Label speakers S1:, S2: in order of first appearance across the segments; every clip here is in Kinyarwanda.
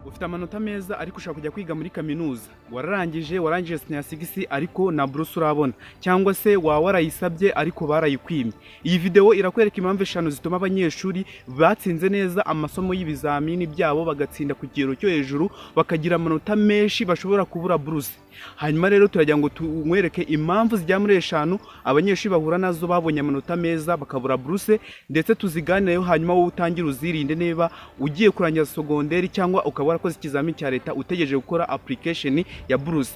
S1: ufite amanota meza ariko ushaka kujya kwiga muri kaminuza, warangije senior 6 ariko na buruse urabona, cyangwa se warayisabye ariko barayikwimye. Iyi video irakwereka impamvu 5 zituma abanyeshuri batsinze neza amasomo y'ibizamini byabo bagatsinda ku kigero cyo hejuru bakagira amanota menshi bashobora kubura buruse. Hanyuma rero turagira ngo tumwereke impamvu zijya muri 5 abanyeshuri bahura nazo babonye amanota meza bakabura buruse, ndetse tuziganireho hanyuma wowe utangira uzirinde niba ugiye kurangiza segonderi cyangwa ukaba warakoze ikizamini cya leta utegereje gukora application ya buruse.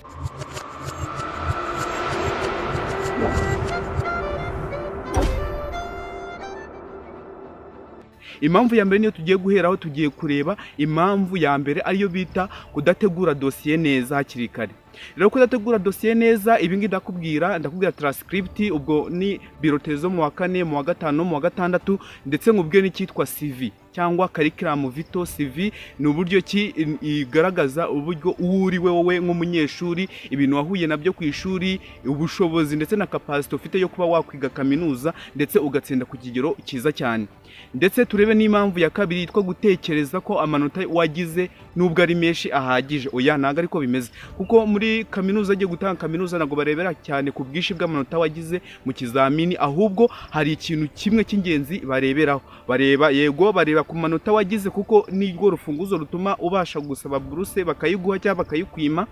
S1: Impamvu ya mbere niyo tugiye guheraho, tugiye kureba impamvu ya mbere ariyo bita kudategura dosiye neza hakiri kare. Rero kudategura dosiye neza, ibi ngi ndakubwira transcript, ubwo ni birote zo mu wa 4 mu wa 5 mu wa 6, ndetse ngubwe n'icyitwa CV cyangwa curriculum vitae. CV ni uburyo ki igaragaza uburyo uriwe wowe nk'umunyeshuri, ibintu wahuye nabyo ku ishuri, ubushobozi ndetse na capacity ufite yo kuba wakwiga kaminuza ndetse ugatsinda ku kigero cyiza cyane. Ndetse turebe n'impamvu ya kabiri yitwa gutekereza ko amanota wagize nubwo ari menshi ahagije. Oya, ntago ariko bimeze, kuko muri kaminuza agiye gutanga kaminuza nago barebera cyane ku bwishi bw'amanota wagize mu kizamini, ahubwo hari ikintu kimwe cy'ingenzi bareberaho. Bareba ku manota wagize, kuko nirwo rufunguzo rutuma ubasha gusaba buruse bakayiguha cyangwa bakayikwima.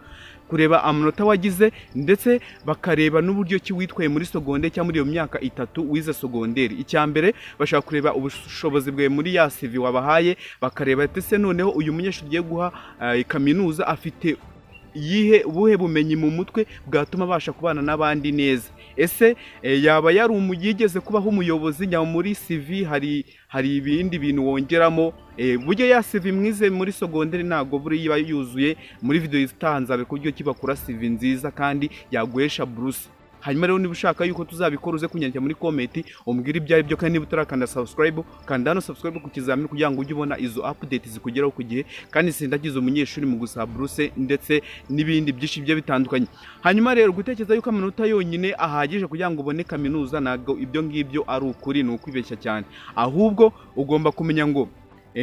S1: Kureba amanota wagize, ndetse bakareba n'uburyo ki witwaye muri segonderi cyangwa muri iyo myaka 3 wize segonderi. Icyambere bashaka kureba ubushobozi bwe muri ya CV wabahaye, bakareba ese noneho uyu munyeshuri ugiye guha kaminuza afite ubuhe bumenyi mu mutwe bwatuma abasha kubana n'abandi neza. Ese yaba yari yigeze kubaho umuyobozi, nyuma muri CV hari ibindi bintu wongeramo. Buryo ya CV mwize muri segonderi ntago buri iba yuzuye. Muri video itanzabe ku buryo kibakura CV nziza kandi yaguhesha buruse. Hanyuma rero niba ushaka yuko tuzabikora uze kunyandikira muri comment umbwira ibyo ari byo, kandi niba utarakanda subscribe kanda hano subscribe ku kizamini kugira ngo ujye ubona izo update zikugeraho ku gihe, kandi sindagize umunyeshuri mu gusaba buruse ndetse n'ibindi byinshi bye bitandukanye. Hanyuma rero gutekereza yuko amanota yonyine ahagije kugira ngo ubone kaminuza, nago ibyo ngibyo ari ukuri, ni ukwibeshya cyane. Ahubwo ugomba kumenya ngo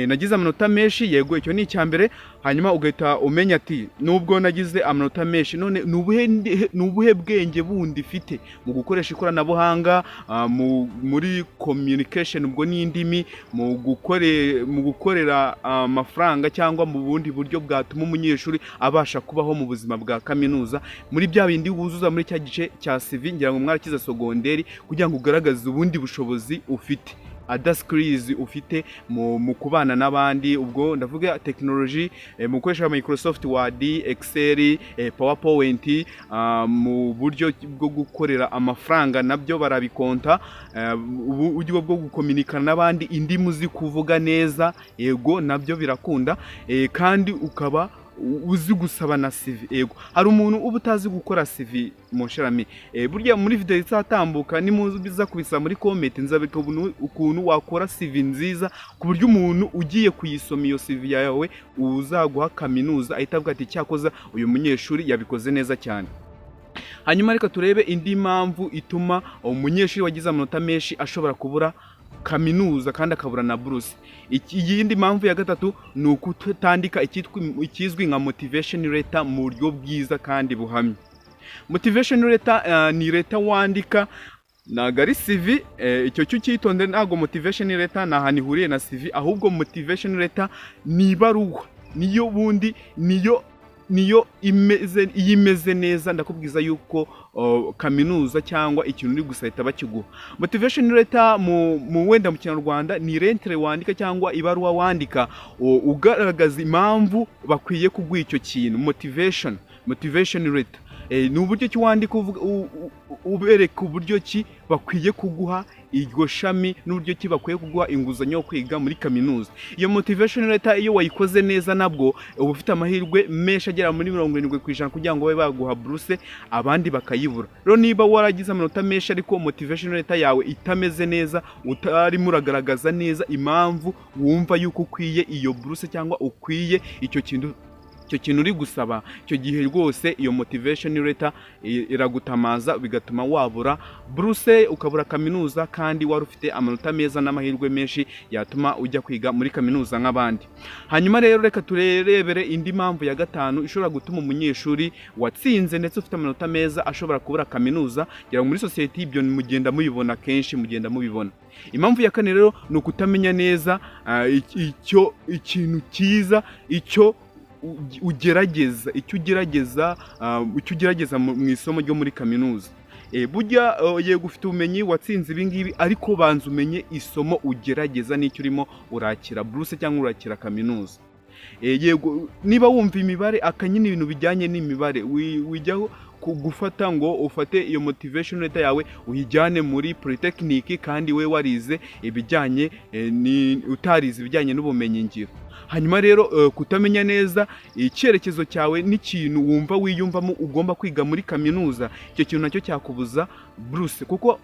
S1: nagize amanota menshi, yego icyo ni icyambere. Hanyuma ugahita umenya ati nubwo nagize amanota menshi, none nubuhe bwenge bundi fite mu gukoresha ikoranabuhanga, muri communication, ubwo n'indimi, mu gukorera amafaranga cyangwa mu bundi buryo bwatuma umunyeshuri abasha kubaho mu buzima bwa kaminuza. Muri bya bindi wuzuza muri cya gice cya CV, ngira ngo mwarakiza segonderi kugira ngo ugaragaze ubundi bushobozi ufite, skills ufite mu kubana n'abandi. Ubwo ndavuga technology, mu gukoresha Microsoft Word, Excel, PowerPoint, mu buryo bwo gukorera amafaranga nabyo barabikonta, uburyo bwo gukominikana n'abandi, indimu uzi kuvuga neza, yego nabyo birakunda, kandi ukaba uzi gusaba na CV. Yego hari umuntu uba utazi gukora CV mu sharami, burya muri video izatambuka nimuza kubisa muri comment nzabika ukuntu wakora CV nziza ku buryo umuntu ugiye kuyisoma iyo CV yawe uzaguha kaminuza ahita avuga ati cyakoza uyu munyeshuri yabikoze neza cyane. Hanyuma reka turebe indi mpamvu ituma umunyeshuri wagize amanota menshi ashobora kubura kaminuza kandi akabura na buruse. Iyindi mpamvu ya gatatu ni ukutandika ikizwi nka motivation letter mu buryo bwiza kandi buhamye. Motivation letter ni letter wandika, ntago ari CV. Icyo cyo cyitonde, ntago motivation letter nta hantu ihuriye na CV, ahubwo motivation letter ni ibaruwa, niyo bundi niyo imeze neza. Ndakubwiza yuko kaminuza cyangwa ikintu uri gusahita bakiguha. Motivation letter mu wenda mu Kinyarwanda ni rentre wandika cyangwa ibaruwa wandika ugaragaza impamvu bakwiye kuguha icyo kintu. Motivation letter ni uburyo ki wandika ubereka uburyo ki bakwiye kuguha iryo shami n'uburyo ki bakwiye kuguha inguzanyo yo kwiga muri kaminuza. Iyo motivation letter iyo wayikoze neza nabwo uba ufite amahirwe menshi agera muri 70% kugira ngo babe baguha buruse, abandi bakayibura. Rero niba waragize amanota menshi ariko motivation letter yawe itameze neza, utari muragaragaza neza impamvu wumva yuko ukwiye iyo buruse cyangwa ukwiye icyo kintu icyo kintu uri gusaba, icyo gihe rwose iyo motivation letter iragutamaza bigatuma wabura buruse, ukabura kaminuza kandi wari ufite amanota meza n'amahirwe menshi yatuma ujya kwiga muri kaminuza nk'abandi. Hanyuma rero reka turebere indi mpamvu ya gatanu ishobora gutuma umunyeshuri watsinze ndetse ufite amanota meza ashobora kubura kaminuza. Ngira muri society ibyo mugenda mubibona kenshi, mugenda mubibona. Impamvu ya kane rero ni ukutamenya neza ikintu cyiza, icyo ugerageza mu isomo ryo muri kaminuza. Burya yego ufite ubumenyi, watsinze ibi ngibi, ariko banza umenye isomo ugerageza n'icyo urimo urakira buruse cyangwa urakira kaminuza. Yego niba wumva imibare akanyine ibintu bijyanye n'imibare, wijyaho gufata ngo ufate iyo motivation letter yawe uyijyane muri polytechnic kandi we warize ibijyanye utarize ibijyanye n'ubumenyi ngiro. Hanyuma rero kutamenya neza icyerekezo cyawe n'ikintu wumva wiyumvamo ugomba kwiga muri kaminuza, icyo kintu nacyo cyakubuza buruse. Kuko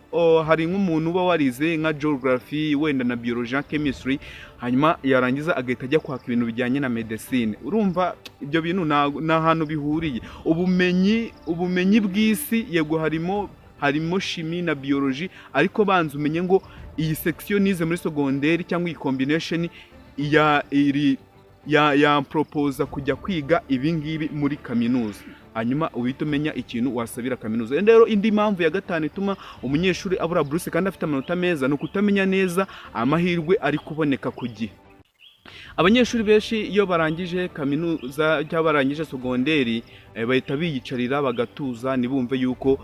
S1: hari nk'umuntu uba warize nka geography wenda na biology na chemistry, hanyuma yarangiza agahita ajya kwaka ibintu bijyanye na medicine. Urumva ibyo bintu nta hantu bihuriye. Ubumenyi bw'isi yego harimo chimie na biology, ariko banza umenye ngo iyi section nize muri secondaire cyangwa iyi combination ya proposa kujya kwiga ibi ngibi muri kaminuza, hanyuma uhita umenya ikintu wasabira kaminuza. Rero indi mpamvu ya gatanu ituma umunyeshuri abura buruse kandi afite amanota meza ni ukutamenya neza amahirwe ari kuboneka ku gihe. Abanyeshuri benshi iyo barangije kaminuza cyangwa barangije segonderi bahita biyicarira bagatuza, nibumve yuko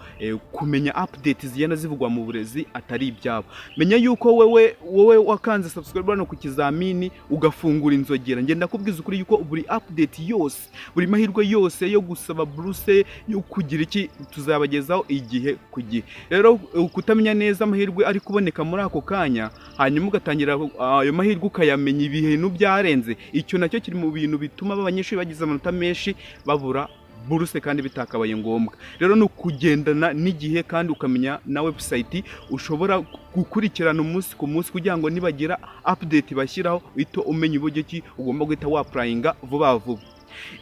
S1: kumenya updates zigenda zivugwa mu burezi atari ibyabo. Menya yuko wowe wakanze subscribe hano ku kizamini ugafungura inzogera, ngenda kubwiza ukuri yuko buri update yose, buri mahirwe yose yo gusaba buruse, yo kugira iki, tuzabagezaho igihe ku gihe. Rero kutamenya neza amahirwe ari kuboneka muri ako kanya, hanyuma ugatangira ayo mahirwe ukayamenya ibintu byarenze, icyo nacyo kiri mu bintu bituma abanyeshuri bagize amanota menshi babura buruse kandi bitakabaye ngombwa. Rero no kugendana n'igihe kandi ukamenya na website ushobora gukurikirana umunsi ku munsi kugira ngo nibagira update bashyiraho ito umenya uburyo ki ugomba guhita wapplyinga vuba vuba.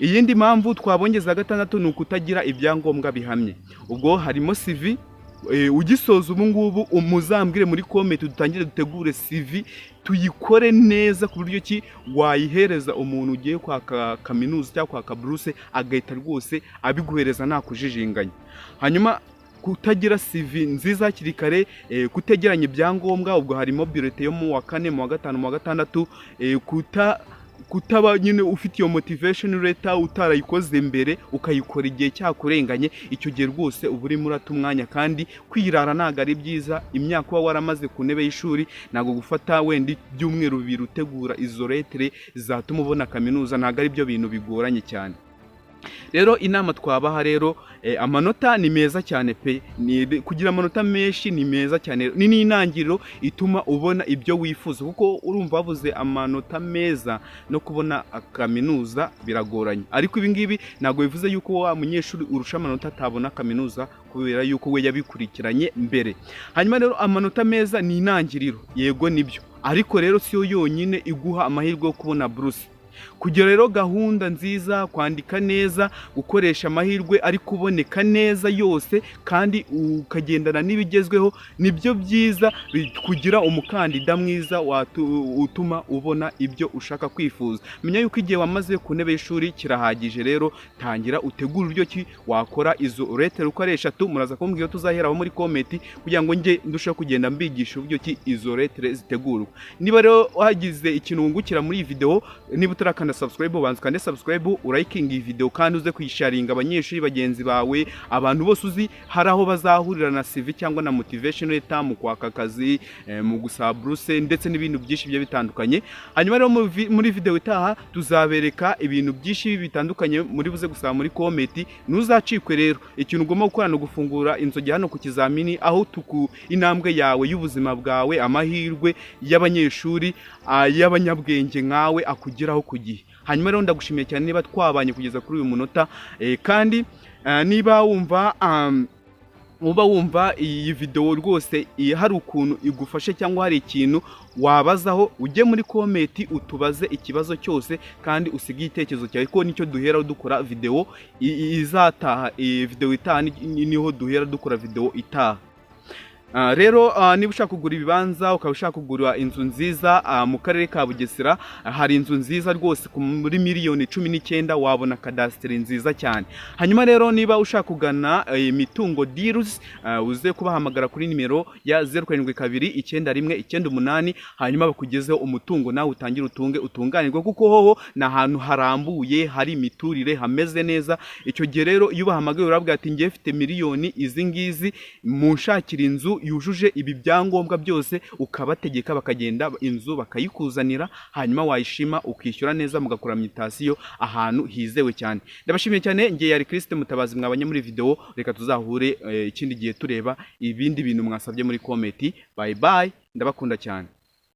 S1: Iyindi mpamvu twabongeza gatandatu ni ukutagira ibyangombwa bihamye. Ubwo harimo CV, ugisoza ubu ngubu umuzambwire muri comment dutangire dutegure CV tuyikore neza ku buryo ki wayihereza umuntu ugiye kwaka kaminuza cyangwa kwaka buruse agahita rwose abiguhereza nta kujijinganya. Hanyuma kutagira CV nziza hakiri kare, kutegeranya ibyangombwa, ubwo harimo bulletin yo mu wa 4, mu wa 5, mu wa 6, kutaba nyine ufite iyo motivation letter utarayikoze mbere ukayikora igihe cyakurenganye, icyo gihe rwose uba urimo urata umwanya kandi kwirara ntago ari byiza. Imyaka uba waramaze ku ntebe y'ishuri, ntago gufata wenda ibyumweru 2 utegura izo lettre zatuma ubona kaminuza, ntago ari byo bintu bigoranye cyane. Rero inama twabaha rero, amanota ni meza cyane pe, kugira amanota menshi ni meza cyane, ni n'intangiriro ituma ubona ibyo wifuza, kuko urumva bavuze amanota meza no kubona kaminuza biragoranye. Ariko ibi ngibi ntago bivuze yuko wa munyeshuri urusha amanota atabona kaminuza, kubera yuko we yabikurikiranye mbere. Hanyuma rero amanota meza ni intangiriro, yego nibyo, ariko rero siyo yonyine iguha amahirwe yo kubona buruse. Kugira rero gahunda nziza, kwandika neza, gukoresha amahirwe ari kuboneka neza yose kandi ukagendana n'ibigezweho, nibyo byiza kugira umukandida mwiza utuma ubona ibyo ushaka kwifuza. Menya yuko igihe wamaze ku ntebe y'ishuri kirahagije, rero tangira utegura uburyo ki wakora izo lettre uko ari 3. Muraza kumbwira tuzaheraho muri comment kugira ngo nge ndushaho kugenda mbigisha uburyo ki izo lettre zitegurwa. Niba rero wagize ikintu wungukira muri iyi video, niba utarakanda subscribe banza kandi subscribe, urayiking iyi video kandi uze kuyisharinga abanyeshuri bagenzi bawe, abantu bose uzi hari aho bazahurira na CV cyangwa na motivation letter mu kwaka akazi, mu gusaba buruse ndetse n'ibintu byinshi bye bitandukanye. Hanyuma rero muri video itaha tuzabereka ibintu byinshi bitandukanye muri buze gusaba muri comment. Nuzacikwe rero, ikintu ugomba gukora no gufungura inzogi hano ku kizamini, aho intambwe yawe y'ubuzima bwawe, amahirwe y'abanyeshuri y'abanyabwenge nkawe akugeraho ku gihe. Hanyuma rero ndagushimiye cyane niba twabanye kugeza kuri uyu munota, kandi niba wumva uba wumva iyi video rwose hari ukuntu igufashe cyangwa hari ikintu wabazaho, ujye muri komenti utubaze ikibazo cyose kandi usige igitekerezo cyawe, ko nicyo duhera dukora video izataha. Video itaha niho duhera dukora video itaha. Rero niba ushaka kugura ibibanza, ukaba ushaka kugura inzu nziza mu karere ka Bugesera, hari inzu nziza rwose muri miliyoni 19 wabona kadasiteri nziza cyane. Hanyuma rero niba ushaka kugana Mitungo Deals, uze kubahamagara kuri nimero ya 07291998, hanyuma bakugezeho umutungo nawe utangire utunganirwe, kuko hoho na ahantu harambuye, hari imiturire, hameze neza. Icyo gihe rero iyo ubahamagaye urabwira ati ngiye mfite miliyoni izi ngizi, munshakira inzu yujuje ibi byangombwa byose, ukabategeka bakagenda inzu bakayikuzanira, hanyuma wayishima ukishyura neza, mugakora mutation ahantu hizewe cyane. Ndabashimiye cyane, ngiye yari Christ Mutabazi mwabanye muri video. Reka tuzahure ikindi gihe tureba ibindi bintu mwasabye muri komenti. Bye bye, ndabakunda cyane.